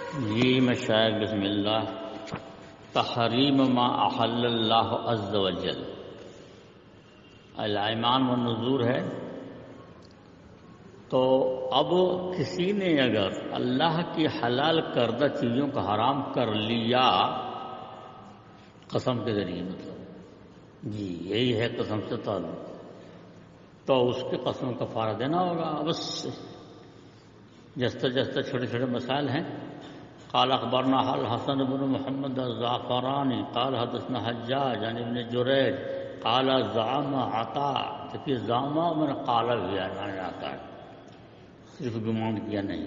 جی مشائخ بسم اللہ. تحریم ما احل اللہ عز وجل. الایمان والنذور ہے. تو اب کسی نے اگر اللہ کی حلال کردہ چیزوں کو حرام کر لیا قسم کے ذریعے، مطلب جی یہی ہے قسم سے تعلق، تو اس کی قسم کا کفارہ دینا ہوگا. بس جستے چھوٹے چھوٹے مسائل ہیں. قال اخبرنا الحسن بن محمد الزعفرانی قال حدثنا حجاج عن ابن جریج قال زعم عطاء. کہ زعما میں نے قال بھی آتا ہے، صرف گمان کیا نہیں.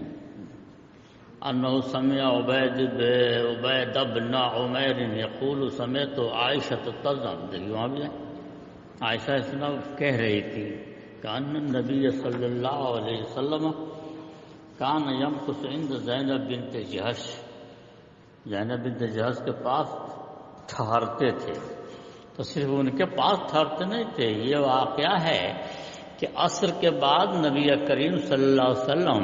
انه سمع عبید بن عمیر یقول سمعت عائشہ تزعم. دیکھیے وہاں بھی ہے عائشہ اسنا کہہ رہی تھی کہ ان النبی صلی اللہ علیہ وسلم کان یمکث عند زینب بنت جہش. زینب بنت جہش کے پاس ٹھہرتے تھے. تو صرف ان کے پاس ٹھہرتے نہیں تھے، یہ واقعہ ہے کہ عصر کے بعد نبی کریم صلی اللہ علیہ وسلم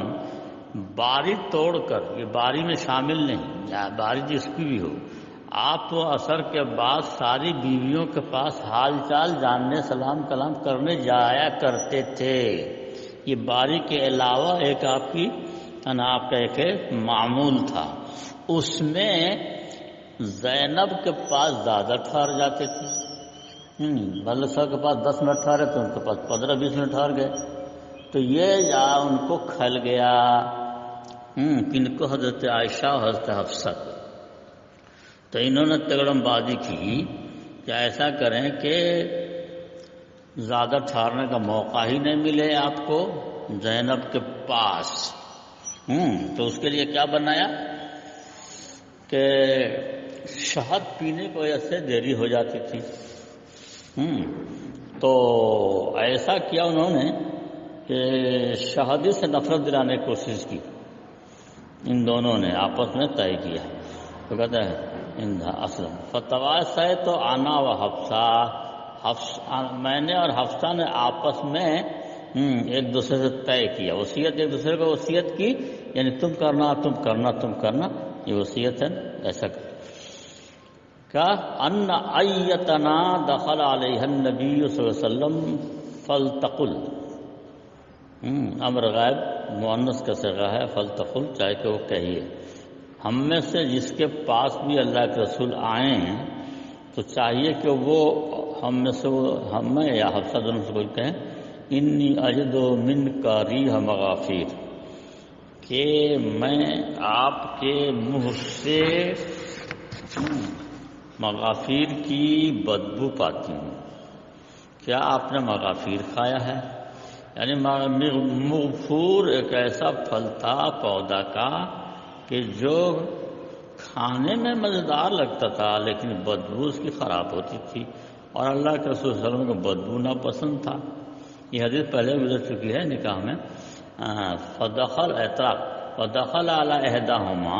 باری توڑ کر، یہ باری میں شامل نہیں، یا باری جس کی بھی ہو، آپ تو عصر کے بعد ساری بیویوں کے پاس حال چال جاننے، سلام کلام کرنے جایا کرتے تھے. یہ باری کے علاوہ ایک آپ کا ایک معمول تھا. اس میں زینب کے پاس زیادہ ٹھہر جاتے تھے. بلسا کے پاس 10 منٹ ٹھہرے تو ان کے پاس 15-20 منٹ ٹھہر گئے. تو یہ جا ان کو کھل گیا. کن کو؟ حضرت عائشہ اور حضرت حفصہ. تو انہوں نے تگڑم بازی کی کہ ایسا کریں کہ زیادہ ٹھہرنے کا موقع ہی نہیں ملے آپ کو زینب کے پاس. تو اس کے لیے کیا بنایا کہ شہد پینے کی وجہ سے دیری ہو جاتی تھی. تو ایسا کیا انہوں نے کہ شہد سے نفرت دلانے کی کوشش کی. ان دونوں نے آپس میں طے کیا. تو کہتا ہے اسلم فتواس ہے تو آنا و حفصہ، میں نے اور حفصہ نے آپس میں ایک دوسرے سے طے کیا، وصیت ایک دوسرے کو وصیت کی، یعنی تم کرنا تم کرنا تم کرنا، یہ وصیت ہے. ایسا کیا ان ایتنا دخل علیہ النبی صلی اللہ علیہ وسلم فلتقل. امر غائب مؤنث کا صیغہ ہے، فلتقل چاہے کہ وہ کہیے. ہم میں سے جس کے پاس بھی اللہ کے رسول آئے ہیں تو چاہیے کہ وہ ہم میں سے ہم میں یا حفصہ دونوں سے کوئی کہیں انی اجد من کا ریح مغافیر، کہ میں آپ کے منہ سے مغافیر کی بدبو پاتی ہوں. کیا آپ نے مغافیر کھایا ہے؟ یعنی مغفور ایک ایسا پھل تھا پودا کا کہ جو کھانے میں مزیدار لگتا تھا لیکن بدبو اس کی خراب ہوتی تھی، اور اللہ کے رسول صلی اللہ علیہ وسلم کو بدبو ناپسند تھا. یہ حدیث پہلے گزر چکی ہے نکاح میں. فدخل اعتراف فدخل علی احداہما.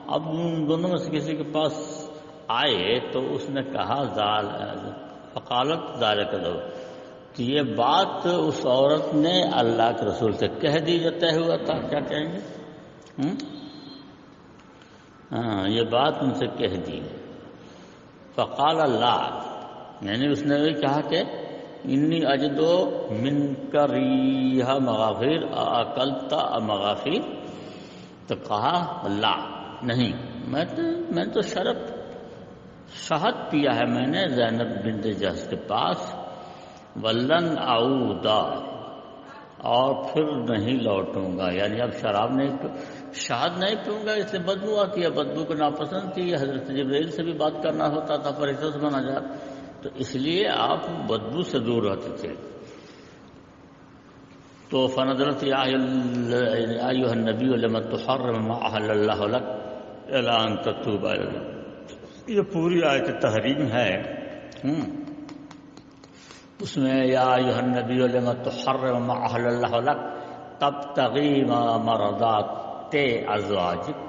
اب ان دونوں میں سے کسی کے پاس آئے تو اس نے کہا فقالت ذالک لہ، کہ یہ بات اس عورت نے اللہ کے رسول سے کہہ دی جو طے ہوا تھا. کیا کہیں گے؟ یہ بات ان سے کہہ دی. فقال اللہ، یعنی اس نے کہا کہ انی اجدو من کا ریح مغافیر اکلت مغافیر. تو کہا لا، نہیں، میں تو شہد پیا ہے میں نے زینب بنت جہش کے پاس. ولن اعودا، اور پھر نہیں لوٹوں گا. یعنی اب شہد نہیں پیوں گا، اس سے بدبو آتی ہے، بدبو کو ناپسند تھی. حضرت جبرائیل سے بھی بات کرنا ہوتا تھا، فرشتوں سے مناجات، تو اس لیے آپ بدبو سے دور رہتے تھے. تو فنظرت یا ایھا النبی لما تحرم ما احل اللہ لک الا ان تتوب الی اللہ. یہ پوری آیت تحریم ہے. اس میں یا ایھا النبی لما تحرم ما احل اللہ لک تبتغی مرضات ازواجک،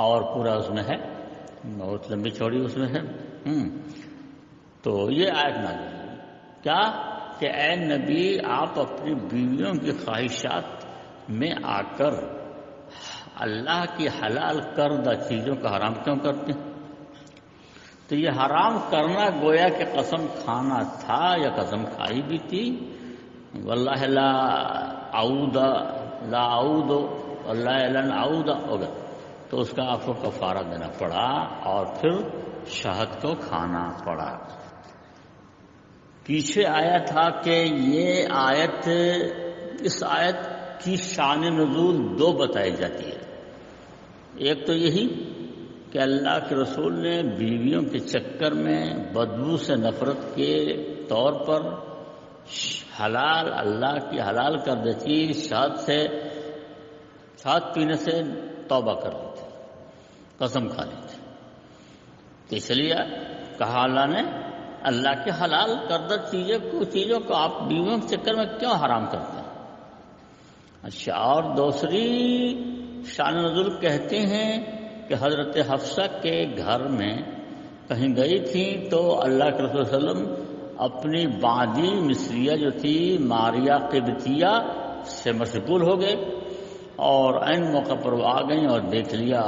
اور پورا اس میں ہے، بہت لمبی چوڑی اس میں ہے. تو یہ آیت نازل ہے کیا کہ اے نبی آپ اپنی بیویوں کی خواہشات میں آ کر اللہ کی حلال کردہ چیزوں کا حرام کیوں کرتے ہیں؟ تو یہ حرام کرنا گویا کہ قسم کھانا تھا یا قسم کھائی بھی تھی. واللہ لا اعود واللہ لن اعود ہوگا تو اس کا آپ کو کفارہ دینا پڑا اور پھر شہد کو کھانا پڑا. پیچھے آیا تھا کہ یہ آیت، اس آیت کی شان نزول دو بتائی جاتی ہے. ایک تو یہی کہ اللہ کے رسول نے بیویوں کے چکر میں بدبو سے نفرت کے طور پر حلال، اللہ کی حلال کردہ چیز شہد پینے سے توبہ کر لی تھی، قسم کھا لی تھی. تو اس لیے کہا اللہ نے اللہ کے حلال کردہ چیزوں کو آپ بیویوں کے چکر میں کیوں حرام کرتے ہیں؟ اچھا، اور دوسری شان نزول کہتے ہیں کہ حضرت حفصہ کے گھر میں کہیں گئی تھی تو اللہ کے رسول صلی اللہ علیہ وسلم اپنی باندی مصریہ جو تھی ماریہ قبطیہ سے مشغول ہو گئے اور عین موقع پر وہ آ گئیں اور دیکھ لیا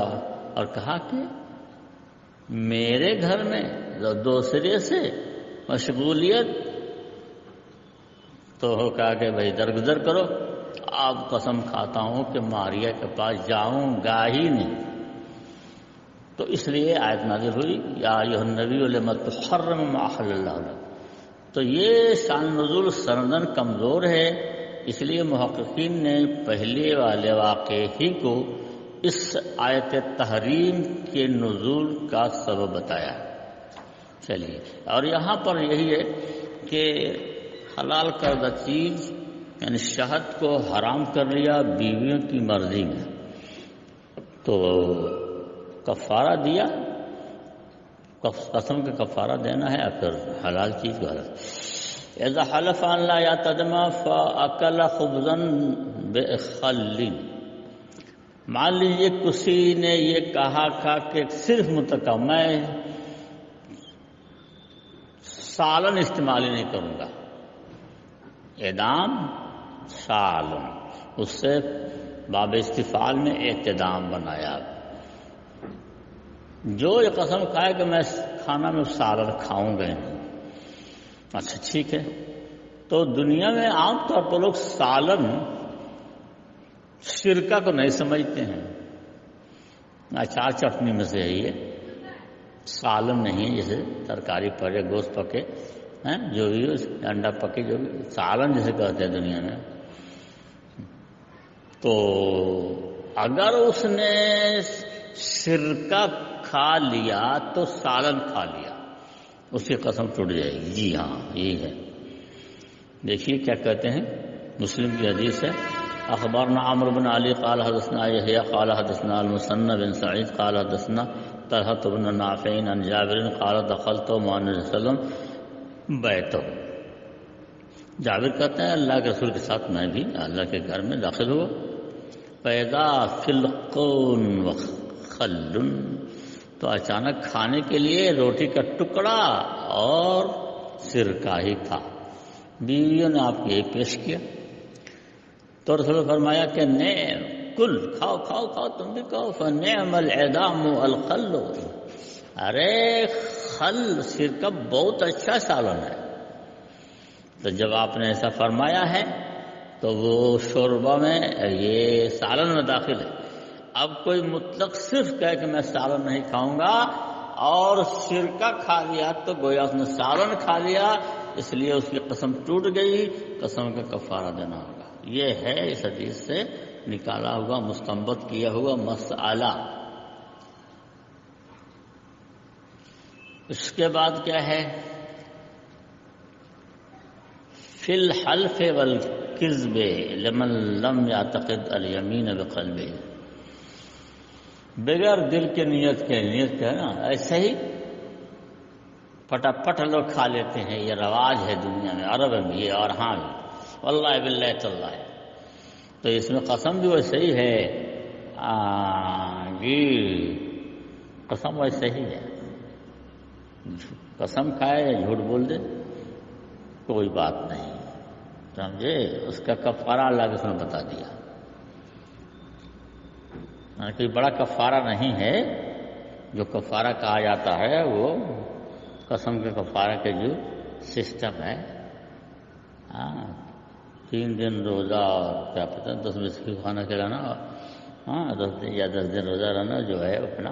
اور کہا کہ میرے گھر میں دوسرے سے مشغولیت، تو کہا کہ بھائی درگزر کرو، آپ قسم کھاتا ہوں کہ ماریہ کے پاس جاؤں گا ہی نہیں. تو اس لیے آیت نازل ہوئی یا ایھا النبی لما تحرم ما احل اللہ لک. تو یہ شان نزول سندن کمزور ہے، اس لیے محققین نے پہلے والے واقعے ہی کو اس آیت تحریم کے نزول کا سبب بتایا. چلیے، اور یہاں پر یہی ہے کہ حلال کردہ چیز یعنی شہد کو حرام کر لیا بیویوں کی مرضی میں، تو کفارہ دیا، قسم کا کفارہ دینا ہے، اور پھر حلال چیز کو حلال. اذا حلف ان لا یتدم فاکل خبزا بخل. مان لیجیے کسی نے یہ کہا تھا کہ صرف متقع میں سالن استعمال ہی نہیں کروں گا، اعدام سالن، اس سے باب استفعال میں اعتدام بنایا. جو یہ قسم کھائے کہ میں کھانا میں سالن کھاؤں گا نہیں. اچھا ٹھیک ہے، تو دنیا میں عام طور پر لوگ سالن سرکہ کو نہیں سمجھتے ہیں. اچار چٹنی میں سے ہے یہ، سالن نہیں. جیسے ترکاری پڑے، گوشت پکے، جو بھی انڈا پکے، جو بھی سالن جیسے کہتے ہیں دنیا میں. تو اگر اس نے سرکہ کھا لیا تو سالن کھا لیا، اس کی قسم ٹوٹ جائے گی. جی ہاں، یہی ہے. دیکھیے کیا کہتے ہیں، مسلم کی حدیث ہے. اخبارنا عمرو بن علی قال حدثنا یحییٰ قال حدثنا المثنى بن سعید قال حدثنا طلحة بن نافع عن جابر قال دخلت مع النبي صلی اللہ علیہ وسلم بیتہ. جابر کہتے ہیں اللہ کے رسول کے ساتھ میں بھی اللہ کے گھر میں داخل ہوا. فاذا فلقون وخل، تو اچانک کھانے کے لیے روٹی کا ٹکڑا اور سرکہ ہی تھا. بیویوں نے آپ کو یہ پیش کیا تو رسول نے فرمایا کہ نعم، کل، کھاؤ کھاؤ کھاؤ، تم بھی کھاؤ. فنعم العظام الخل، ارے خل سرکہ بہت اچھا سالن ہے. تو جب آپ نے ایسا فرمایا ہے تو وہ شوربہ میں، یہ سالن میں داخل ہے. اب کوئی مطلق صرف کہے کہ میں سالن نہیں کھاؤں گا اور سرکہ کھا لیا تو گویا اس نے سالن کھا لیا، اس لیے اس کی قسم ٹوٹ گئی، قسم کا کفارہ دینا ہوگا. یہ ہے اس حدیث سے نکالا ہوا، مستنبط کیا ہوا مسئلہ. اس کے بعد کیا ہے، فی الحلف والکذب لمن لم یعتقد الیمین بقلبہ. بغیر دل کے نیت کے ہے نا، ایسے ہی پٹاپٹ لوگ کھا لیتے ہیں. یہ رواج ہے دنیا میں، عرب میں یہ، اور ہاں بھی واللہ باللہ تاللہ. تو اس میں قسم بھی ویسے ہی ہے، جی قسم ویسے ہی ہے. قسم کھائے یا جھوٹ بول دے کوئی بات نہیں، سمجھے. اس کا کفارہ اللہ کے اس نے بتا دیا. کوئی بڑا کفارہ نہیں ہے. جو کفارہ کہا جاتا ہے وہ قسم کے کفارہ کے جو سسٹم ہے. 3 دن روزہ اور کیا پتہ 10 مسکین کھانا کھلانا. 10 دن یا 10 دن روزہ رہنا جو ہے اپنا.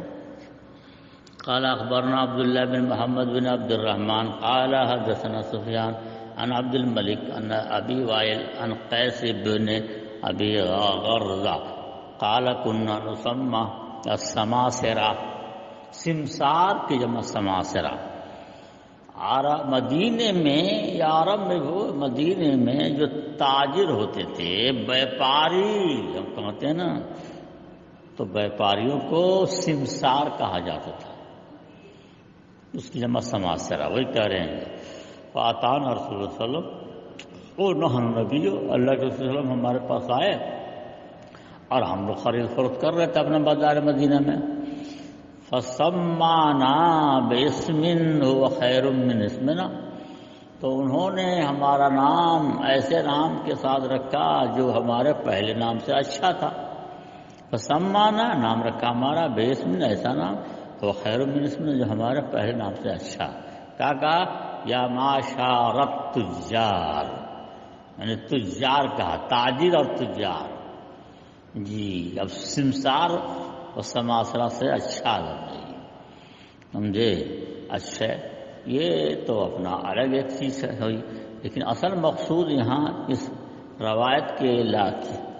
قال اخبرنا عبد الله بن محمد بن عبد الرحمن قال حدثنا سفيان عن عبد الملك عن ابي وائل عن قيس بن ابي غرزة قال كنا نسمى السماسرة. سمسار کی جمع سماسرہ. مدینے میں یا عرب میں وہ مدینے میں جو تاجر ہوتے تھے بیپاری ہم کہتے ہیں نا تو بیپاریوں کو سمسار کہا جاتا تھا. اس کی جمع سماسرہ وہی کہہ رہے ہیں. فاتان رسول اللہ صلی اللہ علیہ وسلم او نحن نبی اللہ کے رسول وسلم ہمارے پاس آئے اور ہم لوگ خرید فروخت کر رہے تھے اپنے بازار مدینہ میں. فسمانا باسم هو خیر من اسمنا. تو انہوں نے ہمارا نام ایسے نام کے ساتھ رکھا جو ہمارے پہلے نام سے اچھا تھا. فسمانا نام رکھا ہمارا باسم ایسا نام وہ خیر من اسمنا جو ہمارے پہلے نام سے اچھا. کہا یا معاشرت تجار یعنی تجار کہا تاجر اور تجار. جی اب سمسار اور سماسرہ سے اچھا لگ رہی سمجھے. اچھا یہ تو اپنا الگ ایک چیز ہوئی لیکن اصل مقصود یہاں اس روایت کے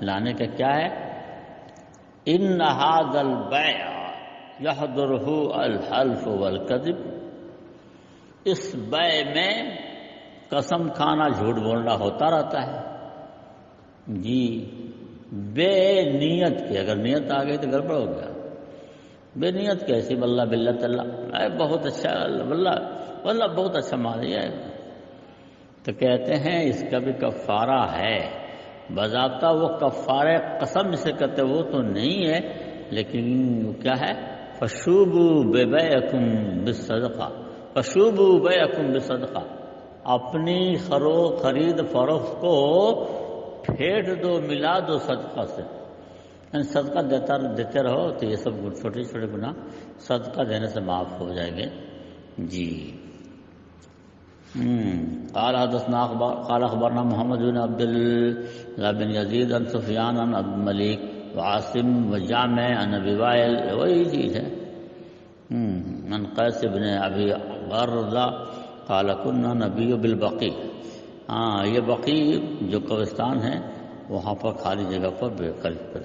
لانے کا کیا ہے. ان ھذا البیع یحضرہ الحلف والکذب. اس بیع میں قسم کھانا جھوٹ بولنا ہوتا رہتا ہے. جی بے نیت کے اگر نیت آ گئی تو گڑبڑ ہو گیا. بے نیت کے ایسی واللہ باللہ اللہ بہت اچھا واللہ بہت اچھا مان لیا تو کہتے ہیں اس کا بھی کفارہ ہے. باضابطہ وہ کفارہ قسم سے کہتے وہ تو نہیں ہے لیکن وہ کیا ہے فشوبوا ببیعکم بالصدقہ. فشوبوا بیعکم بالصدقہ. اپنی خرید فروخت کو پھیٹ دو ملا دو صدقہ سے. یعنی صدقہ دیتے رہو تو یہ سب چھوٹے چھوٹے گناہ صدقہ دینے سے معاف ہو جائیں گے. جی قال حدثنا قال اخبرنا محمد بن عبد الله بن يزيد عن سفيان عن عبد الملك وعاصم وجامع عن ابي وائل. وہی چیز ہے. عن قيس بن ابي غرزة قال كنا نبي بالبقيع. یہ بقیع جو قبرستان ہے وہاں پر خالی جگہ پر بے قریب پر.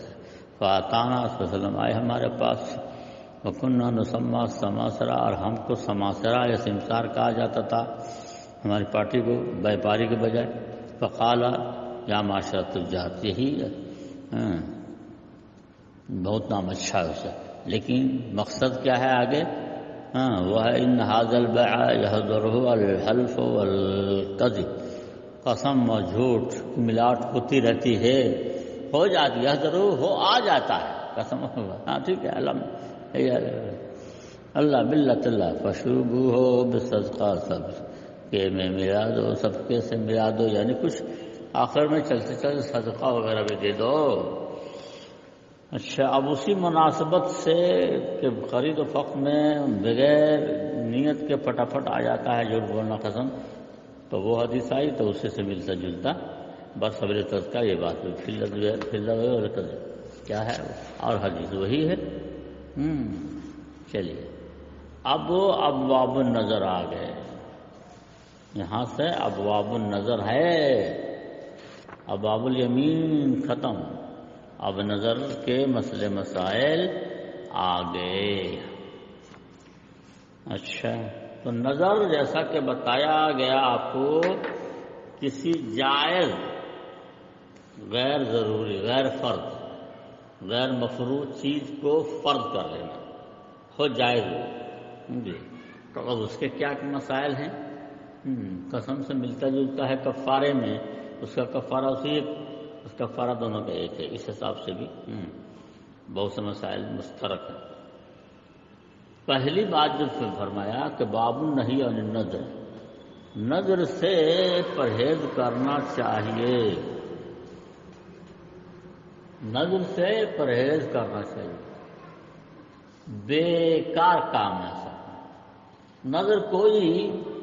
فاتانا صلی اللہ علیہ وسلم آئے ہمارے پاس. وکننا نسمى سماسرہ اور ہم کو سماسرہ یا سمسار کہا جاتا تھا ہماری پارٹی کو بیپاری کے بجائے. فقال یا معاشرہ تجار. یہی بہت نام اچھا ہے اسے لیکن مقصد کیا ہے آگے وہ ہے ان ھذا البیع یحضرہ الحلف والکذب. قسم اور جھوٹ ملاٹ ہوتی رہتی ہے ہو جاتی ہے ضرور ہو آ جاتا ہے قسم. ٹھیک ہے اللہ باللہ اللہ فشوبو ہو بالصدقہ سب کے میں ملا دو سب کے سے ملا دو یعنی کچھ آخر میں چلتے چلتے صدقہ وغیرہ بھی دے دو. اچھا اب اسی مناسبت سے کہ خرید و فروخت میں بغیر نیت کے فٹافٹ آ جاتا ہے جھوٹ بولنا قسم تو وہ حدیث آئی تو اسی سے ملتا جلتا بس صبر تذکا یہ بات کیا ہے اور حدیث وہی ہے. چلیے اب ابواب النظر آ گئے. یہاں سے ابواب النظر ہے. ابواب الیمین ختم. اب نظر کے مسئلے مسائل آگے. اچھا تو نظر جیسا کہ بتایا گیا آپ کو کسی جائز غیر ضروری غیر فرض غیر مفروض چیز کو فرض کر لینا ہو جائز ہو جی. تو اب اس کے کیا مسائل ہیں. قسم سے ملتا جلتا ہے کفارے میں اس کا کفارہ اسی اس کفارہ دونوں کا ایک ہے. اس حساب سے بھی بہت سے مسائل مشترک ہیں. پہلی بات جو فرمایا کہ باب النہی عن النذر. نذر سے پرہیز کرنا چاہیے. نذر سے پرہیز کرنا چاہیے. بیکار کام ہے سب۔ نظر کوئی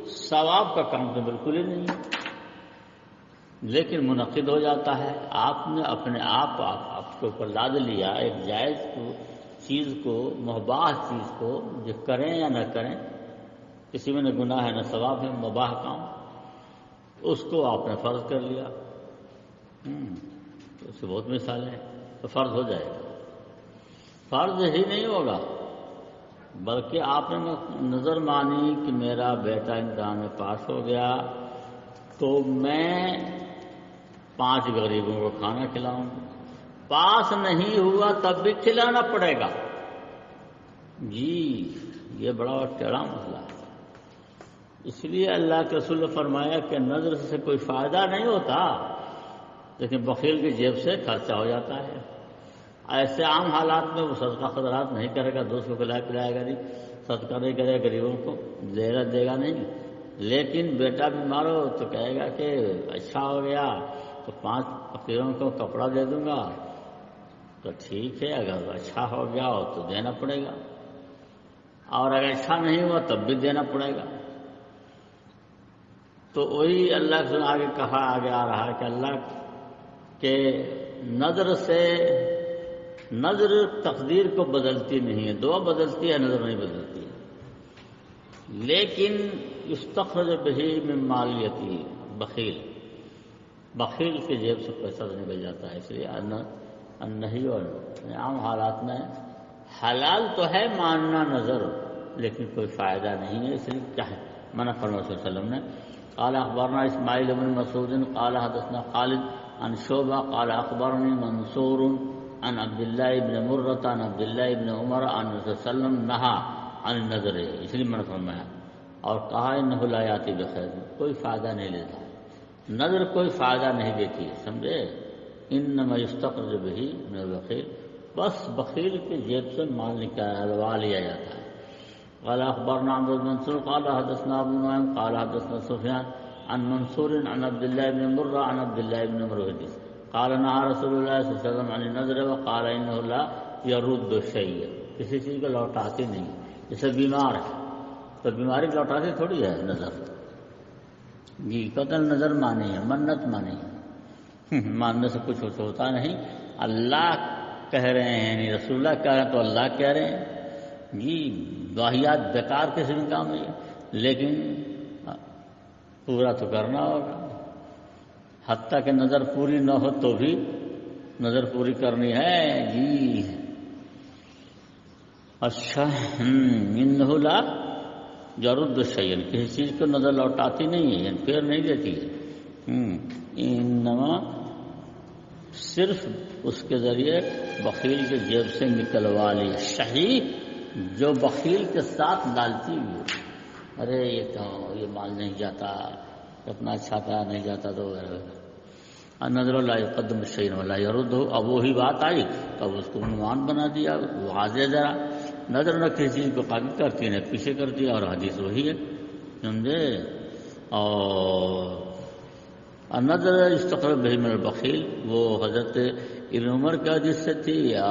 ثواب کا کام تو بالکل ہی نہیں ہے، لیکن منعقد ہو جاتا ہے۔ آپ نے اپنے آپ کے اوپر لاد لیا ایک جائز چیز کو، مباح چیز کو، جو کریں یا نہ کریں، کسی میں نہ گناہ ہے نہ ثواب ہے، مباح کام، اس کو آپ نے فرض کر لیا۔ اس سے بہت مثالیں ہیں، تو فرض ہو جائے گا۔ فرض ہی نہیں ہوگا بلکہ آپ نے نظر مانی کہ میرا بیٹا امتحان میں پاس ہو گیا تو میں 5 غریبوں کو کھانا کھلاؤں۔ پاس نہیں ہوا تب بھی کھلانا پڑے گا۔ جی یہ بڑا ٹیڑھا مسئلہ ہے۔ اس لیے اللہ کے رسول نے فرمایا کہ نظر سے کوئی فائدہ نہیں ہوتا، لیکن بخیل کی جیب سے خرچہ ہو جاتا ہے۔ ایسے عام حالات میں وہ صدقہ خیرات نہیں کرے گا، دوسروں کو پلائے گا نہیں، صدقہ نہیں کرے گا، غریبوں کو دے گا نہیں، لیکن بیٹا بیمار ہو تو کہے گا کہ اچھا ہو گیا تو 5 فقیروں کو کپڑا دے دوں گا، تو ٹھیک ہے، اگر اچھا ہو گیا ہو تو دینا پڑے گا، اور اگر اچھا نہیں ہوا تب بھی دینا پڑے گا۔ تو وہی اللہ سے آگے کہا آگے آ رہا ہے کہ اللہ کے نظر سے، نظر تقدیر کو بدلتی نہیں ہے، دعا بدلتی ہے، نظر نہیں بدلتی ہے، لیکن یستخرج بہ من مالیتی، بخیل کے جیب سے پیسہ نکل جاتا ہے۔ اس لیے نہیں، اور عام حالات میں حلال تو ہے ماننا نظر، لیکن کوئی فائدہ نہیں ہے، اس لیے کیا ہے منع فرمایا صلی اللہ علیہ وسلم نے۔ قال اخبرنا اسماعیل بن مسعود قال حدثنا خالد عن شعبہ قال اخبرنی منصور عن عبد الله بن مرة عن عبد الله بن عمر عن رسول صلی اللہ علیہ وسلم نہا عن النظر، اس لیے منع فرمایا اور کہا انہ لا یاتی بخیر، کوئی فائدہ نہیں لیتا، نظر کوئی فائدہ نہیں دیتی ہے، سمجھے؟ انما یستخرج بہ من البخیل، بس بخیل کی جیب سے مال نکالوا لیا جاتا ہے۔ قال اخبرنا عمرو بن منصور قال حدثنا ابو نعيم قال حدثنا سفيان عن منصور عن عبد الله بن مرة عن عبد الله بن عمر حديث قال نهى رسول الله صلی اللہ علیہ وسلم عن النذر وقال انه لا يرد شيء، کسی چیز کو لوٹاتی نہیں، جیسے بیمار ہے تو بیماری لوٹاتی تھوڑی ہے نظر، جی قتل نظر مانی ہے، منت مانی ہے، ماننے سے کچھ ہوتا نہیں، اللہ کہہ رہے ہیں یعنی رسول اللہ کہہ رہے ہیں تو اللہ کہہ رہے ہیں، جی واحیات بیکار کسی بھی کام نہیں ہے، لیکن پورا تو کرنا ہوگا، حتیٰ کہ نظر پوری نہ ہو تو بھی نظر پوری کرنی ہے، جی اچھا۔ انہ لا یرد شیئا، کسی چیز کو نظر لوٹاتی نہیں ہے، یعنی پھیر نہیں دیتی ہے، انما صرف اس کے ذریعے بخیل کے جیب سے نکلوا لی، صحیح جو بخیل کے ساتھ لالچی ہوئی، ارے یہ تو یہ مال نہیں جاتا، اتنا اچھا تھا نہیں جاتا تو نظر لا يقدم شيئا ولا يرد، اب وہی بات آئی تب اس کو عنوان بنا دیا واضح، ذرا نظر نہ کسی چیز کو قابل کرتی نہ پیچھے کرتی، اور حدیث وہی ہے، سمجھے؟ اور نظر استقرب بہ من البخیل، وہ حضرت ابن عمر کے حدیث سے تھی یا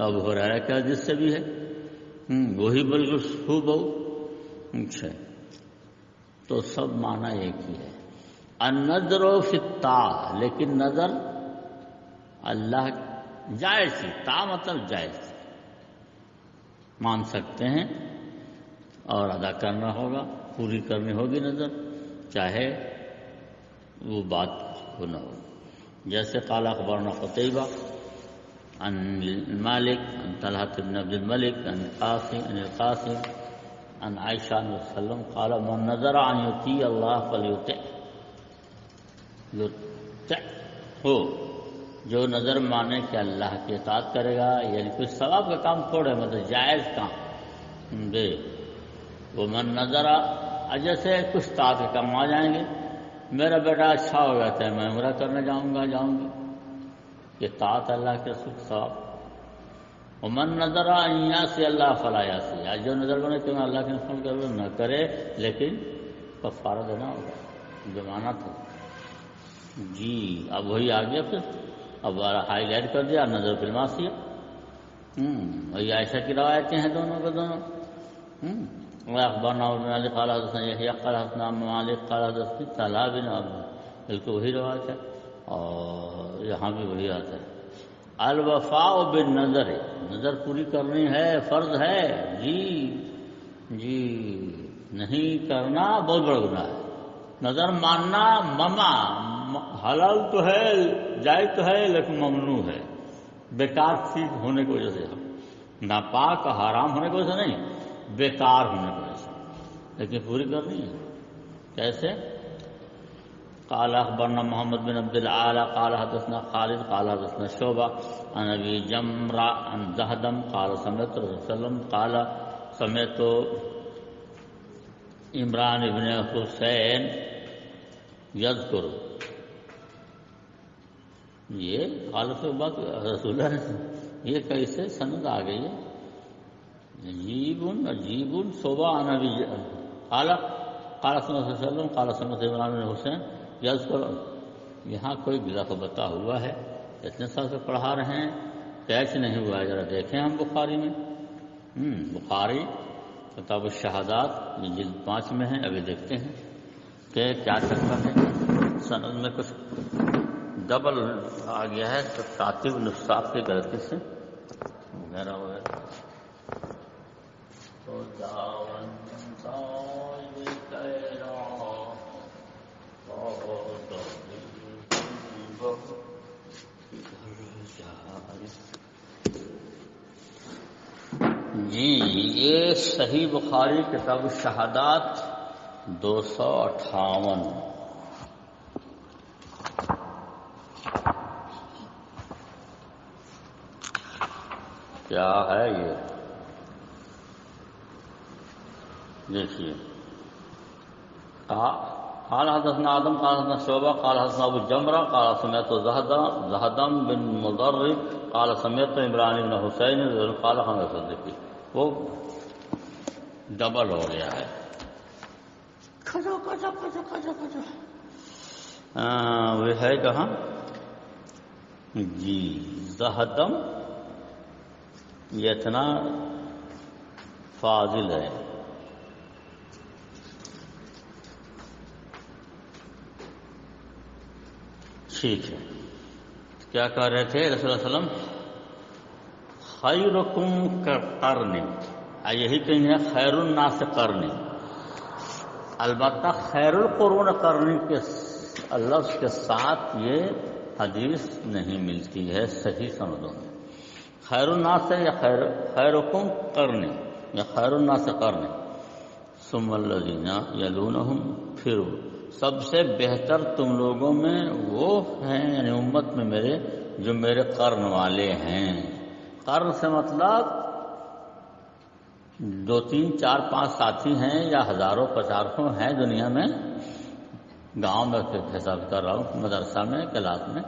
ابو ہریرہ کے حدیث سے بھی ہے، وہی بالکل ہو بہو، اچھا تو سب معنی ایک ہی ہے۔ النظر فی الطاعہ، لیکن نظر اللہ جائز تھی، طاعہ مطلب جائز تھی، مان سکتے ہیں اور ادا کرنا ہوگا، پوری کرنی ہوگی نظر، چاہے وہ بات ہو نہ ہو، جیسے قال اخبرنا قتیبہ عن مالک عن طلحة بن عبد الملك عن القاسم عن عائشہ عن وسلم قال من نظر ان یطیع اللہ فلیطعه، ہو جو نظر مانے کہ اللہ کی اطاعت کرے گا، یعنی کچھ ثواب کا کام چھوڑے، مطلب جائز کام دے، وہ من نظر، جیسے کچھ طاعت کے کام آ جائیں گے، میرا بیٹا اچھا ہو گیا تھا میں عمرہ کرنے جاؤں گی، یہ طاعت اللہ کے رسول ثواب۔ ومن نظر ان یعصی اللہ فلا یعصی، جو نظر بنے کہ میں اللہ کے نافرمانی کروں نہ کرے، لیکن کفارہ دینا ہوگا، ضمانت ہو، جی اب وہی آ گیا، پھر اب ہائی لائٹ کر دیا نظر فی المعصیہ، وہی عائشہ کی روایتیں ہیں دونوں کے دونوں. اخبرنا ابن علی قال حدثنا یحییٰ قال حدثنا مالک قال حدثنی طلحہ بن عبد. بالکل وہی روایت ہے اور یہاں بھی وہی آتا ہے. الوفاء بالنظر، نظر پوری کرنی ہے، فرض ہے. جی نہیں کرنا بہت بڑا گناہ ہے. نظر ماننا حلال تو ہے، جائز تو ہے، لیکن ممنوع ہے. بیکار چیز ہونے کی وجہ سے، ناپاک حرام ہونے کی وجہ سے نہیں، بیکار ہونے کی وجہ سے، لیکن پوری کرنی ہے. کیسے؟ قال اخبرنا محمد بن عبد الاعلى قال حدثنا خالد قال حدثنا شعبہ عن ابی جمرہ عن زہدم قال سمعت رسول صلی اللہ علیہ وسلم قال سمعت عمران ابن حسین یذکر. یہ خالد سے بات رسول اللہ نے، یہ کیسے سند آ گئی ہے؟ عجیب شعبہ عن ابی قال صلی اللہ علیہ وسلم قال سمعت عمران بن حسین یذکر. یہاں کوئی لفظ بتا ہوا ہے، اتنے سال سے پڑھا رہے ہیں، کیچ نہیں ہوا ہے. ذرا دیکھیں ہم بخاری میں، بخاری کتاب الشہادات یہ جلد 5 میں ہے. ابھی دیکھتے ہیں کہ کیا چکر ہے. سند میں کچھ ڈبل آ گیا ہے تو کاتب نصاب کی غلطی سے وغیرہ وغیرہ. جی یہ صحیح بخاری کتاب الشہادات 258. کیا ہے یہ؟ دیکھیے، قال حدثنا آدم قال حدثنا شعبہ قال حدثنا ابو جمرہ قال سمعت زہدم بن مضرب قال سمعت عمران بن حسین قال خان صدیقی. وہ ڈبل ہو گیا ہے. وہ ہے کہاں؟ جی زہدم یہ اتنا فاضل ہے. ٹھیک ہے. کیا کہہ رہے تھے رسول اللہ علیہ وسلم؟ خیرکم قرنی، یہی کہیں ہے خیر الناس قرنی. البتہ خیر القرون قرنی کے لفظ کے ساتھ یہ حدیث نہیں ملتی ہے صحیح سندوں میں. خیر الناس ہے یا خیرکم قرنی یا خیر الناس قرنی. ثم الذین یلونہم، پھر سب سے بہتر تم لوگوں میں وہ ہیں، یعنی امت میں میرے، جو میرے قرن والے ہیں. قرن سے مطلب 2 3 4 5 ساتھی ہیں یا ہزاروں 50 ہیں دنیا میں. گاؤں میں حساب کر رہا ہوں، مدرسہ میں، کلاس میں،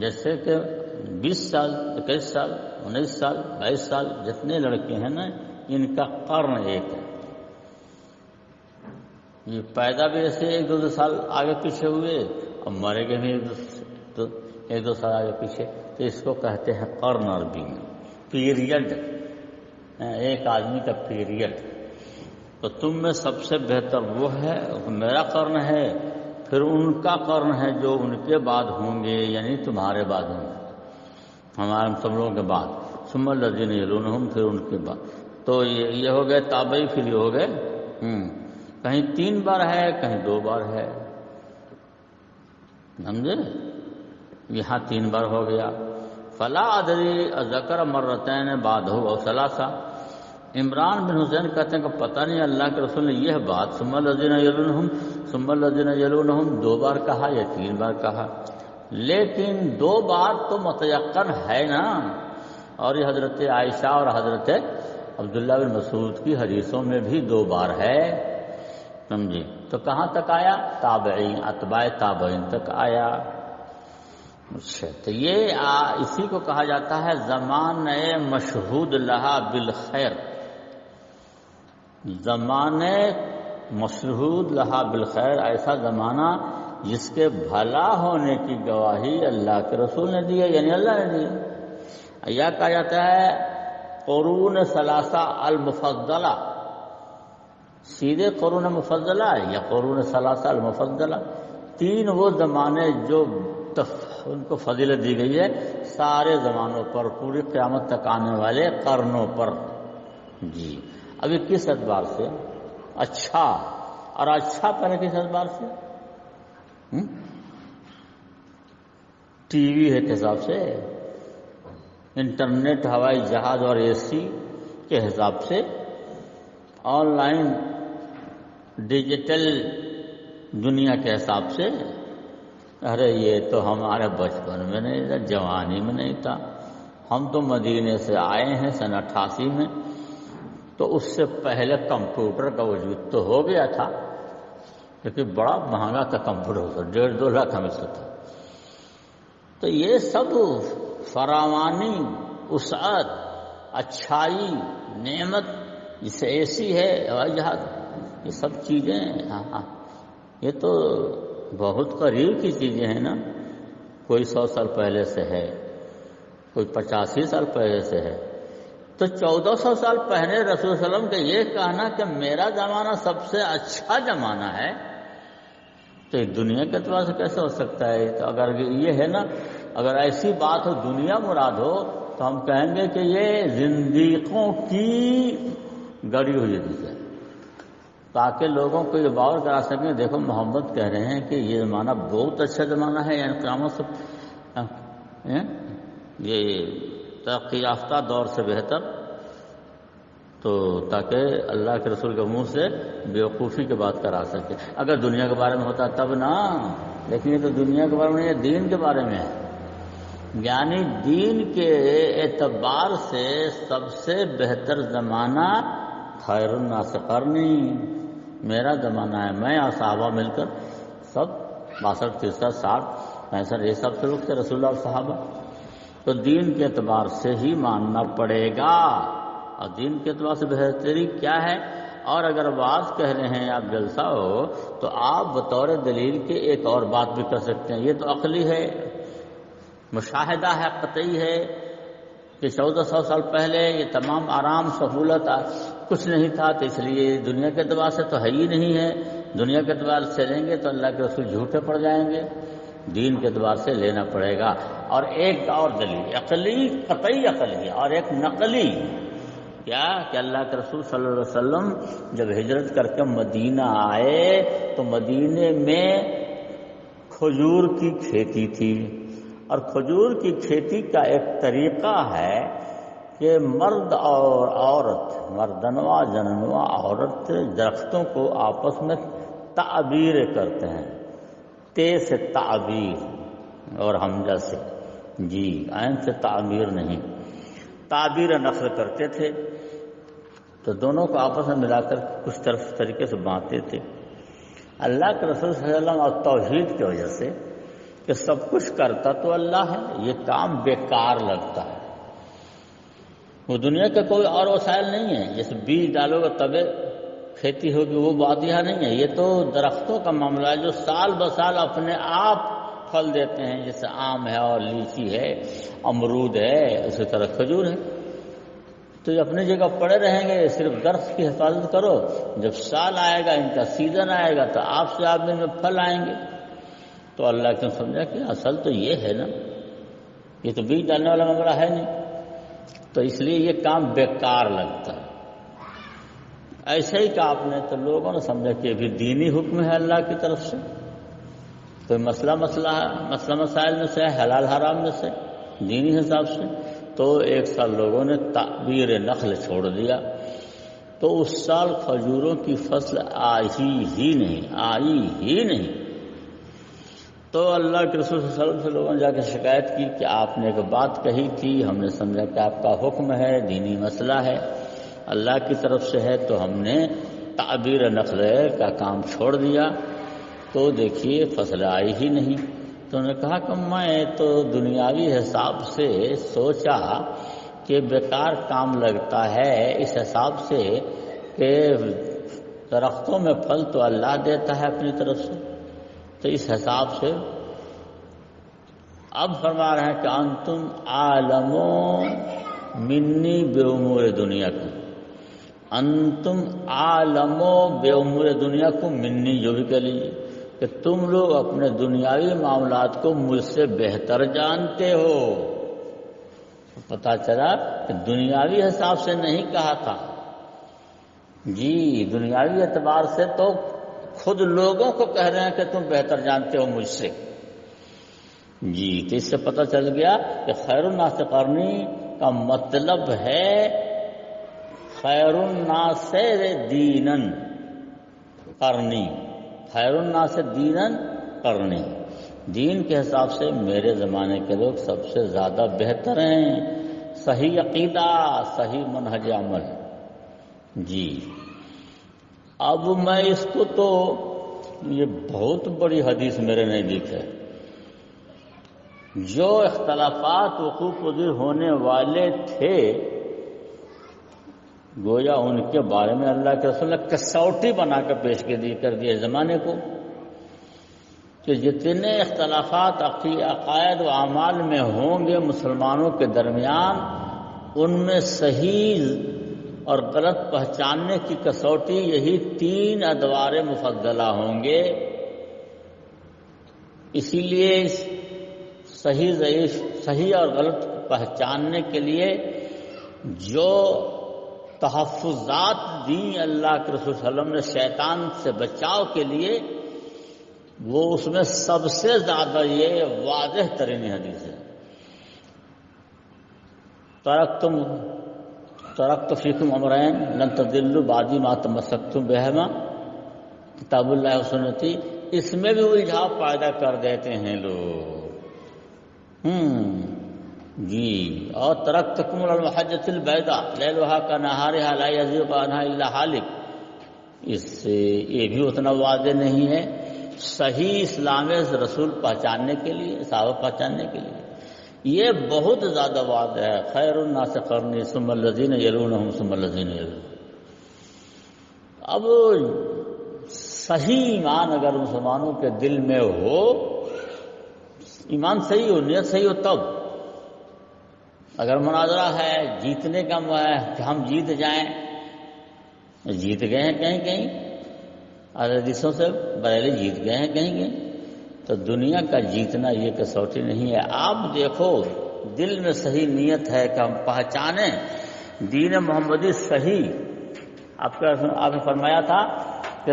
جیسے کہ 20 سال 21 سال 19 سال 22 سال جتنے لڑکے ہیں نا، ان کا قرن ایک ہے. یہ پیدا بھی ایسے 1-2 سال آگے پیچھے ہوئے اور مرے گئے بھی 1-2 سال آگے پیچھے. تو اس کو کہتے ہیں قرن عربی میں، پیریڈ، ایک آدمی کا پیریڈ. تو تم میں سب سے بہتر وہ ہے، میرا قرن ہے، پھر ان کا قرن ہے جو ان کے بعد ہوں گے، یعنی تمہارے بعد ہوں گے، ہمارے سب لوگوں کے بعد. ثم الذین یلونہم، پھر ان کے بعد. تو یہ ہو گئے تابعی، پھر یہ ہو گئے. کہیں 3 بار ہے، کہیں 2 بار ہے، سمجھے؟ یہاں 3 بار ہو گیا. فلا ادری ذکر مرتین بعدہ او ثلاثہ. عمران بن حسین کہتے ہیں کہ پتہ نہیں اللہ کے رسول نے یہ بات ثم الذین یلونہم ثم الذین یلونہم 2 بار کہا یا 3 بار کہا، لیکن 2 بار تو متیقن ہے نا. اور یہ حضرت عائشہ اور حضرت عبداللہ بن مسعود کی حدیثوں میں بھی 2 بار ہے، سمجھے؟ تو کہاں تک آیا؟ تابعین، اتباع تابعین تک آیا. اچھا، تو یہ اسی کو کہا جاتا ہے زمانہ مشہود لہا بالخیر. زمانے مشہود لہا بالخیر، ایسا زمانہ جس کے بھلا ہونے کی گواہی اللہ کے رسول نے دی ہے، یعنی اللہ نے دی. یا کہا جاتا ہے قرون ثلاثہ المفضلہ، سیدھے قرون مفضلہ یا قرون ثلاثہ المفضلہ، تین وہ زمانے جو ان کو فضیلت دی گئی ہے سارے زمانوں پر، پوری قیامت تک آنے والے قرنوں پر۔ جی ابھی کس اعتبار سے؟ اچھا، اور اچھا پہلے کس اعتبار سے؟ ٹی وی ہے کے حساب سے، انٹرنیٹ، ہوائی جہاز اور اے سی کے حساب سے، آن لائن ڈیجیٹل دنیا کے حساب سے۔ ارے یہ تو ہمارے بچپن میں نہیں تھا، جوانی میں نہیں تھا، ہم تو مدینے سے آئے ہیں سن 88 میں، تو اس سے پہلے کمپیوٹر کا وجود تو ہو گیا تھا، لیکن بڑا مہنگا تھا کمپیوٹر، 1.5-2 لاکھ ہمیں سے تھا۔ تو یہ سب فراوانی، وسعت، اچھائی، نعمت، جسے اے سی ہے، ہوائی جہاز، یہ سب چیزیں یہ تو بہت قریب کی چیزیں ہیں نا۔ کوئی 100 سال پہلے سے ہے، کوئی 85 سال پہلے سے ہے، تو 1400 سال پہلے رسول صلی اللہ علیہ وسلم کا یہ کہنا کہ میرا زمانہ سب سے اچھا زمانہ ہے، تو ایک دنیا کے اعتبار سے کیسے ہو سکتا ہے؟ تو اگر یہ ہے نا، اگر ایسی بات ہو، دنیا مراد ہو، تو ہم کہیں گے کہ یہ زندیقوں کی گڑی ہوئی حدیث ہے، تاکہ لوگوں کو یہ باور کرا سکیں دیکھو محمد کہہ رہے ہیں کہ یہ زمانہ بہت اچھا زمانہ ہے، یعنی قیامت سے یہ ترقی یافتہ دور سے بہتر، تو تاکہ اللہ کے رسول کے منہ سے بیوقوفی کی بات کرا سکے۔ اگر دنیا کے بارے میں ہوتا تب نا، لیکن یہ تو دنیا کے بارے میں، یہ دین کے بارے میں ہے، یعنی دین کے اعتبار سے سب سے بہتر زمانہ خیر الناس قرنی، میرا زمانہ ہے، میں اور صحابہ مل کر سب 62 63 60 65 یہ سب شروع سے رسول اللہ صحابہ، تو دین کے اعتبار سے ہی ماننا پڑے گا، اور دین کے اعتبار سے بہتری کیا ہے؟ اور اگر واز کہہ رہے ہیں آپ جلسہ ہو، تو آپ بطور دلیل کے ایک اور بات بھی کر سکتے ہیں، یہ تو عقلی ہے، مشاہدہ ہے، قطعی ہے کہ 1400 سال پہلے یہ تمام آرام سہولت کچھ نہیں تھا، تو اس لیے دنیا کے اعتبار سے تو ہے ہی نہیں ہے، دنیا کے اعتبار سے لیں گے تو اللہ کے رسول جھوٹے پڑ جائیں گے، دین کے اعتبار سے لینا پڑے گا۔ اور ایک اور دلیل عقلی، قطعی عقلی، اور ایک نقلی، کیا کہ اللہ کے رسول صلی اللہ علیہ وسلم جب ہجرت کر کے مدینہ آئے تو مدینے میں کھجور کی کھیتی تھی، اور کھجور کی کھیتی کا ایک طریقہ ہے کہ مرد اور عورت، مردنوا جننوا عورت درختوں کو آپس میں تعبیر کرتے ہیں، تے سے تعبیر اور حمزہ سے، جی عین سے تعبیر نہیں، تعبیر نقل کرتے تھے، تو دونوں کو آپس میں ملا کر کچھ طریقے سے بانٹتے تھے۔ اللہ کے رسول صلی اللہ علیہ وسلم اور توحید کی وجہ سے کہ سب کچھ کرتا تو اللہ ہے، یہ کام بیکار لگتا ہے، وہ دنیا کا کوئی اور وسائل نہیں ہے، جیسے بیج ڈالو گے تبے کھیتی ہوگی، وہ بات یہاں نہیں ہے، یہ تو درختوں کا معاملہ ہے جو سال بسال اپنے آپ پھل دیتے ہیں، جیسے آم ہے اور لیچی ہے، امرود ہے، اسی طرح کھجور ہے، تو یہ اپنی جگہ پڑے رہیں گے، صرف درخت کی حفاظت کرو، جب سال آئے گا، ان کا سیزن آئے گا تو آپ سے آپ میں پھل آئیں گے۔ تو اللہ نے سمجھا کہ اصل تو یہ ہے نا، یہ تو بیج ڈالنے والا معاملہ ہے نہیں، تو اس لیے یہ کام بیکار لگتا ہے۔ ایسے ہی کہا آپ نے، تو لوگوں نے سمجھا کہ یہ بھی دینی حکم ہے اللہ کی طرف سے، کوئی مسئلہ مسائل میں سے ہے، حلال حرام میں سے، دینی حساب سے، تو ایک سال لوگوں نے تعبیر نخل چھوڑ دیا، تو اس سال کھجوروں کی فصل آئی ہی نہیں۔ تو اللہ کے رسول صلی اللہ علیہ وسلم سے لوگوں نے جا کے شکایت کی کہ آپ نے ایک بات کہی تھی، ہم نے سمجھا کہ آپ کا حکم ہے، دینی مسئلہ ہے، اللہ کی طرف سے ہے، تو ہم نے تعبیر نخل کا کام چھوڑ دیا، تو دیکھیے فصل آئی ہی نہیں۔ تو انہوں نے کہا کہ میں تو دنیاوی حساب سے سوچا کہ بیکار کام لگتا ہے، اس حساب سے کہ درختوں میں پھل تو اللہ دیتا ہے اپنی طرف سے، تو اس حساب سے اب فرما رہے ہیں کہ انتم عالمون منی بے امور دنیا کو، انتم عالمو بے امور دنیا کو منی، جو بھی کہہ لیجیے کہ تم لوگ اپنے دنیاوی معاملات کو مجھ سے بہتر جانتے ہو۔ پتہ چلا کہ دنیاوی حساب سے نہیں کہا تھا جی، دنیاوی اعتبار سے تو خود لوگوں کو کہہ رہے ہیں کہ تم بہتر جانتے ہو مجھ سے جی۔ تو اس سے پتہ چل گیا کہ خیر الناس قرنی کا مطلب ہے خیر الناس دینن قرنی، خیر الناس دینن قرنی، دین کے حساب سے میرے زمانے کے لوگ سب سے زیادہ بہتر ہیں، صحیح عقیدہ، صحیح منہج عمل جی۔ اب میں اس کو تو یہ بہت بڑی حدیث میرے نزدیک ہے، جو اختلافات وقوع پذیر ہونے والے تھے گویا ان کے بارے میں اللہ کے رسول نے کسوٹی بنا کر پیش کر دیا زمانے کو کہ جتنے اختلافات عقائد و اعمال میں ہوں گے مسلمانوں کے درمیان، ان میں صحیح اور غلط پہچاننے کی کسوٹی یہی 3 ادوار مفضلہ ہوں گے۔ اسی لیے صحیح اور غلط پہچاننے کے لیے جو تحفظات دی اللہ کے رسول صلی اللہ علیہ وسلم نے شیطان سے بچاؤ کے لیے، وہ اس میں سب سے زیادہ یہ واضح ترین حدیث ہے، ترکت فیکم امرین لن تضلوا بعدی ما تمسکتم بہما کتاب اللہ و سنتی۔ اس میں بھی الجھاؤ پیدا کر دیتے ہیں لوگ جی۔ اور ترکتکم المحجۃ البیضاء لیلها کنہارها لا یزیغ عنہا الا ہالک، اس سے یہ بھی اتنا واضح نہیں ہے صحیح اسلام رسول پہچاننے کے لیے، صحابہ پہچاننے کے لیے یہ بہت زیادہ واضح ہے، خیر الناس قرنی ثم الذین یلونہم ثم الذین یلونہم۔ اب صحیح ایمان اگر مسلمانوں کے دل میں ہو، ایمان صحیح ہو، نیت صحیح ہو، تب اگر مناظرہ ہے جیتنے کا ہے کہ ہم جیت جائیں، جیت گئے ہیں کہیں کہیں، حدیثوں سے بریلی جیت گئے ہیں کہیں کہیں، تو دنیا کا جیتنا یہ کسوٹی نہیں ہے۔ آپ دیکھو دل میں صحیح نیت ہے کہ ہم پہچانیں دین محمدی صحیح۔ آپ نے فرمایا تھا کہ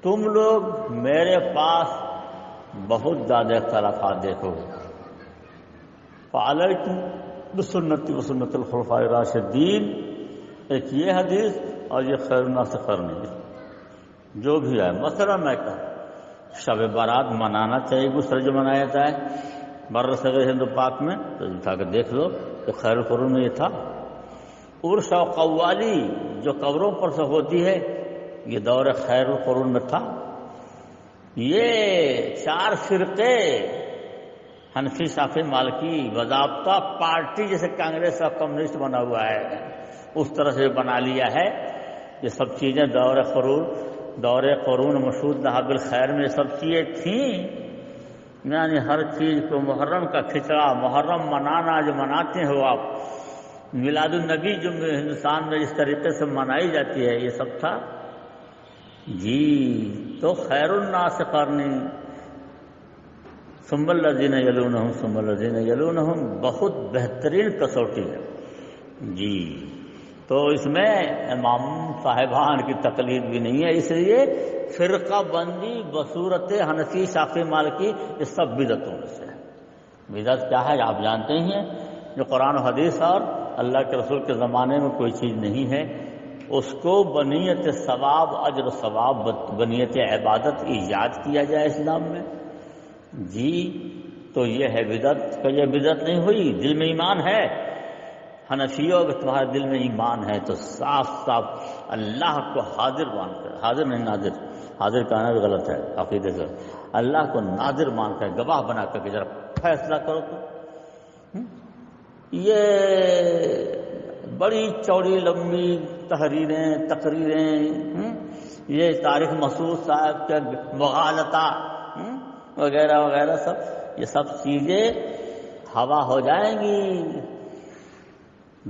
تم لوگ میرے پاس بہت زیادہ اختلافات دیکھو گے، فعلیکم بسنتی وسنت الخلفاء الراشدین، ایک یہ حدیث اور یہ خیر الناس قرنی جو بھی ہے۔ مثلا میں کہا شب بارات منانا چاہیے، دوسرا جو منایا جاتا ہے بر صغیر ہند پاک میں، تو اٹھا کے دیکھ لو کہ خیر القرون میں یہ تھا۔ عرس و قوالی جو قبروں پر سے ہوتی ہے، یہ دور خیر القرون میں تھا۔ یہ 4 فرقے حنفی شافعی مالکی باضابطہ پارٹی جیسے کانگریس اور کمیونسٹ بنا ہوا ہے، اس طرح سے بنا لیا ہے۔ یہ سب چیزیں دور قرون مشہود نہب الخیر میں سب چیزیں تھیں، یعنی ہر چیز کو محرم کا کھچڑا، محرم منانا جو مناتے ہو آپ، میلاد النبی جو ہندوستان میں اس طریقے سے منائی جاتی ہے، یہ سب تھا جی۔ تو خیر الناس قرنی ثم الذین یلونہم ثم الذین یلونہم بہت بہترین کسوٹی ہے جی۔ تو اس میں امام صاحبان کی تقلید بھی نہیں ہے، اس لیے فرقہ بندی بصورت حنفی شافعی مالکی یہ سب بدعتوں میں سے ہے۔ بدعت کیا ہے آپ جانتے ہی ہیں، جو قرآن و حدیث اور اللہ کے رسول کے زمانے میں کوئی چیز نہیں ہے، اس کو بنیت ثواب، اجر و ثواب، بنیت عبادت ایجاد کیا جائے اسلام میں جی، تو یہ ہے بدعت۔ کہ یہ بدعت نہیں ہوئی، دل میں ایمان ہے، حنفیوں اگر تمہارے دل میں ایمان ہے تو صاف صاف اللہ کو حاضر مان کر، حاضر نہیں ناظر، حاضر کہنا بھی غلط ہے عقیدے سے، اللہ کو ناظر مان کر، گواہ بنا کر کہ ذرا فیصلہ کرو تو۔ یہ بڑی چوڑی لمبی تقریریں، یہ تاریخ مسعود صاحب کے مغالطہ وغیرہ وغیرہ سب، یہ سب چیزیں ہوا ہو جائیں گی۔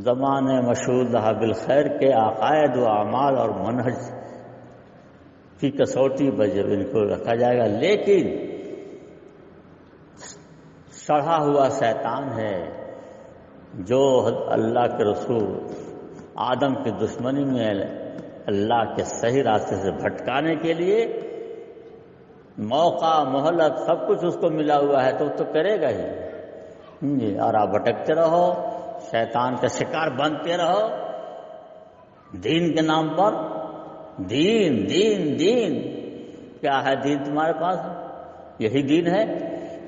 زمان مشہور رہا بالخیر کے عقائد و اعمال اور منہج کی کسوٹی پر جب ان کو رکھا جائے گا، لیکن سڑا ہوا شیطان ہے جو اللہ کے رسول آدم کی دشمنی میں اللہ کے صحیح راستے سے بھٹکانے کے لیے موقع مہلت سب کچھ اس کو ملا ہوا ہے، تو کرے گا ہی جی۔ اور آپ بھٹکتے رہو، شیطان کا شکار بنتے رہو دین کے نام پر۔ دین دین دین کیا ہے؟ دین تمہارے پاس یہی دین ہے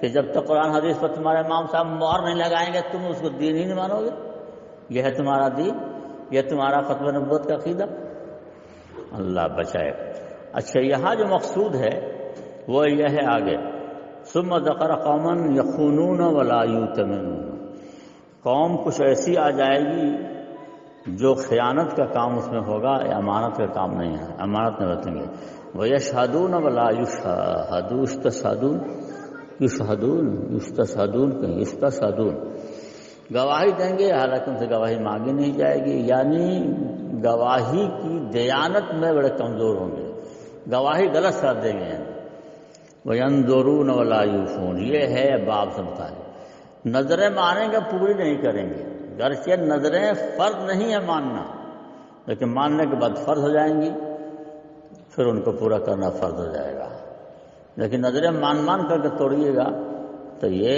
کہ جب تک قرآن حدیث پر تمہارے امام صاحب مہر نہیں لگائیں گے تم اس کو دین ہی نہیں مانو گے؟ یہ ہے تمہارا دین؟ یہ تمہارا ختم نبوت کا عقیدہ؟ اللہ بچائے۔ اچھا، یہاں جو مقصود ہے وہ یہ ہے آگے، ثم ذکر قوما یخونون ولا یؤتمنون، قوم کچھ ایسی آ جائے گی جو خیانت کا کام اس میں ہوگا، امانت کا کام نہیں ہے، امانت نہیں رکھیں گے۔ وَيَشْهَدُونَ وَلَا يُشْتَشْهَدُونَ، گواہی دیں گے حالانکہ ان سے گواہی مانگی نہیں جائے گی، یعنی گواہی کی دیانت میں بڑے کمزور ہوں گے، گواہی غلط کر دیں گے۔ وَيَنظُرُونَ وَلَا يُوفُونَ، یہ ہے باب سے متعلق۔ نظریں مانیں گے پوری نہیں کریں گے، گرچہ نظریں فرض نہیں ہے ماننا، لیکن ماننے کے بعد فرض ہو جائیں گی، پھر ان کو پورا کرنا فرض ہو جائے گا۔ لیکن نظریں مان کر کے توڑیے گا تو یہ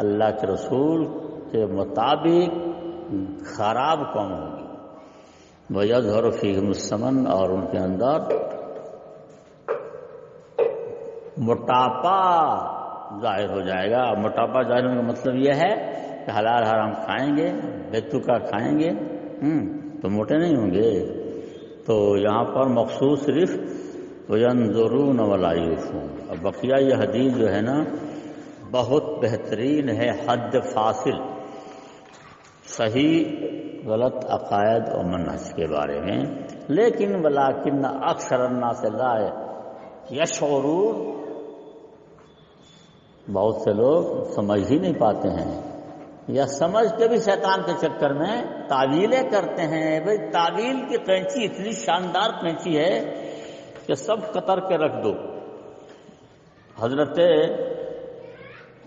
اللہ کے رسول کے مطابق خراب قوم ہوگی۔ وَيَظْهَرُ فِيهِمُ السَّمَنُ، اور ان کے اندر موٹاپا ظاہر ہو جائے گا۔ موٹاپا ظاہر ہونے کا مطلب یہ ہے کہ حلال حرام کھائیں گے، بے تکا کھائیں گے تو موٹے نہیں ہوں گے۔ تو یہاں پر مخصوص صرف وَيَنظُرُونَ وَلَا يُوفُونَ۔ اور بقیہ یہ حدیث جو ہے نا بہت بہترین ہے، حد فاصل صحیح غلط عقائد اور منہج کے بارے میں۔ لیکن وَلَٰكِنَّ أَكْثَرَ النَّاسِ لَا يَشْعُرُونَ، بہت سے لوگ سمجھ ہی نہیں پاتے ہیں، یا سمجھ کے بھی شیطان کے چکر میں تعویلیں کرتے ہیں۔ بھئی تعویل کی قینچی اتنی شاندار قینچی ہے کہ سب قطر کے رکھ دو۔ حضرت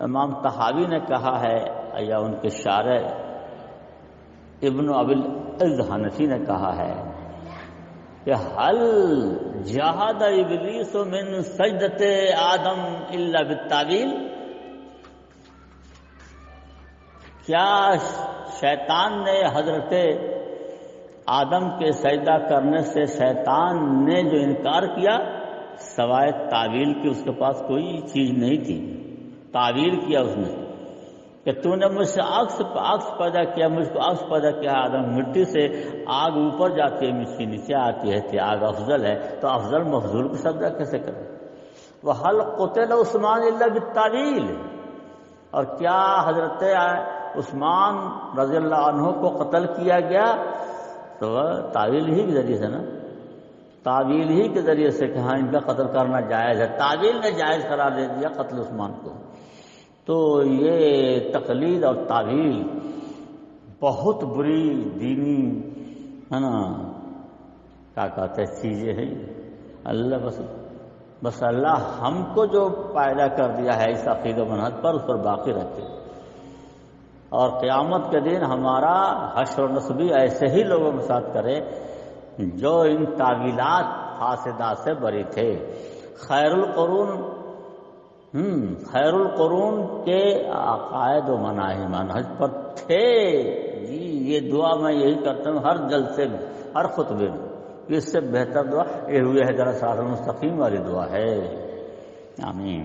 امام طحاوی نے کہا ہے، یا ان کے شارح ابن ابی العز حنفی نے کہا ہے کہ حل جہاد ابلیس من سجدۃ آدم الا بالتاویل، کیا شیطان نے حضرت آدم کے سجدہ کرنے سے شیطان نے جو انکار کیا سوائے تعویل کی، اس کے پاس کوئی چیز نہیں تھی، تعویل کیا اس نے کہ تو نے مجھ سے آگ پیدا کیا، مجھ کو آگ پیدا کیا آدم، مٹی سے آگ اوپر جاتی ہے، مٹی نیچے آتی ہے، کہ آگ افضل ہے، تو افضل مفضول کو سجدہ کیسے کرے؟ وَهَلْ قُتِلَ عثمان إِلَّا بِالتَّعْوِيلِ، اور کیا حضرت عثمان رضی اللہ عنہ کو قتل کیا گیا تو تعویل ہی کے ذریعے سے نا، تعویل ہی کے ذریعے سے کہ ہاں ان کا قتل کرنا جائز ہے، تعویل نے جائز قرار دے دیا قتل عثمان کو۔ تو یہ تقلید اور تعویل بہت بری دینی ہے نا کیا کہتے ہیں چیزیں ہیں۔ اللہ بس اللہ ہم کو جو پیدا کر دیا ہے اس عقیدہ و منہج پر، اس پر باقی رکھے، اور قیامت کے دن ہمارا حشر و نصبی ایسے ہی لوگوں کے ساتھ کرے جو ان تعویلات فاسدہ سے بری تھے۔ خیر القرون کے عقائد و منہج پر تھے جی۔ یہ دعا میں یہی کرتا ہوں ہر جلسے میں، ہر خطبے میں، اس سے بہتر دعا یہ ہوئے ہے ذرا صراط المستقیم والی دعا ہے۔ آمین۔